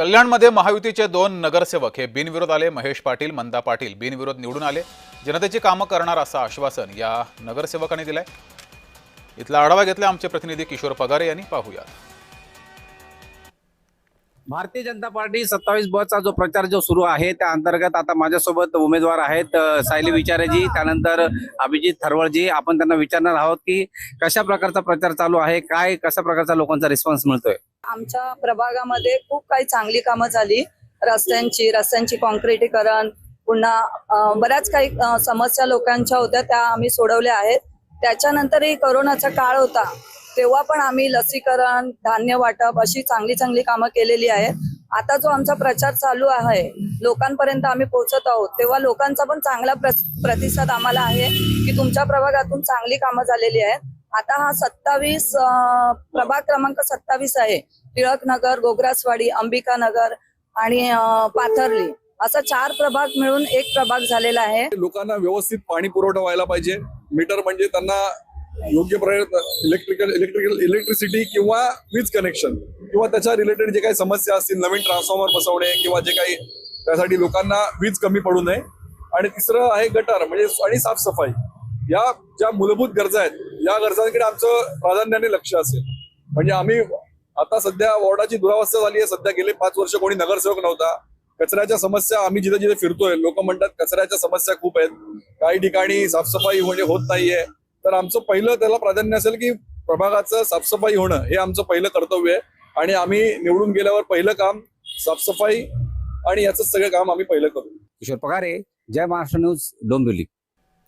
कल्याणमध्ये महायुतीचे 2 नगरसेवक हे बिनविरोध आले। महेश पाटील, मंदा पाटील बिनविरोध निवडून आले। जनतेची कामं करणार असं आश्वासन या नगरसेवकांनी दिलंय। इथला आढावा घेतला आमचे प्रतिनिधी किशोर पगारे यांनी। पाहूया। भारतीय जनता पार्टी 27 चा जो प्रचार जो सुरू आहे त्या अंतर्गत आता माझ्यासोबत उमेदवार आहेत सायली विचारेजी, त्यानंतर अभिजित थरवळजी। आपण त्यांना विचारणार आहोत की कशा प्रकारचा प्रचार चालू आहे, काय कशा प्रकारचा लोकांचा रिस्पॉन्स मिळतोय। आमच्या प्रभागामध्ये खूप काही चांगली कामं झाली, रस्त्यांची काँक्रिटीकरण, पुन्हा बऱ्याच काही समस्या लोकांच्या होत्या त्या आम्ही सोडवल्या आहेत। त्याच्यानंतरही कोरोनाचा काळ होता तेव्हा पण आम्ही लसीकरण, धान्य वाटप अशी चांगली कामं केलेली आहेत। आता जो आमचा प्रचार चालू आहे लोकांपर्यंत आम्ही पोहोचत आहोत तेव्हा लोकांचा पण चांगला प्रतिसाद आम्हाला आहे की तुमच्या प्रभागातून चांगली कामं झालेली आहेत। आता हा 27 प्रभाग क्रमांक 27 आहे। टिळक नगर, गोग्रासवाडी, अंबिका नगर आणि पाथर्ली असा 4 प्रभाग मिळून एक प्रभाग झालेला आहे। लोकांना व्यवस्थित पाणी पुरवठा व्हायला पाहिजे। मीटर म्हणजे त्यांना योग्य इलेक्ट्रिसिटी किंवा वीज कनेक्शन किंवा त्याच्या रिलेटेड जे काही समस्या असतील, नवीन ट्रान्सफॉर्मर बसवणे किंवा जे काही त्यासाठी लोकांना वीज कमी पडू नये। आणि तिसरं आहे गटार म्हणजे आणि साफसफाई। या ज्या मूलभूत गरजा आहेत या गरजांकडे आमचं प्राधान्याने लक्ष असेल। म्हणजे आम्ही आता सध्या वॉर्डाची दुरावस्था झाली आहे। सध्या गेले 5 वर्ष कोणी नगरसेवक नव्हता। कचऱ्याच्या समस्या आम्ही जिथे जिथे फिरतोय लोक म्हणतात कचऱ्याच्या समस्या खूप आहेत, काही ठिकाणी साफसफाई म्हणजे होत नाहीये। तर आमचं पहिलं त्याला प्राधान्य असेल की प्रभागाचं साफसफाई होणं हे आमचं पहिलं कर्तव्य आहे। आणि आम्ही निवडून गेल्यावर पहिलं काम साफसफाई आणि याचं सगळं काम आम्ही पहिलं करू। किशोर पगारे, जय महाराष्ट्र न्यूज, डोंबिवली।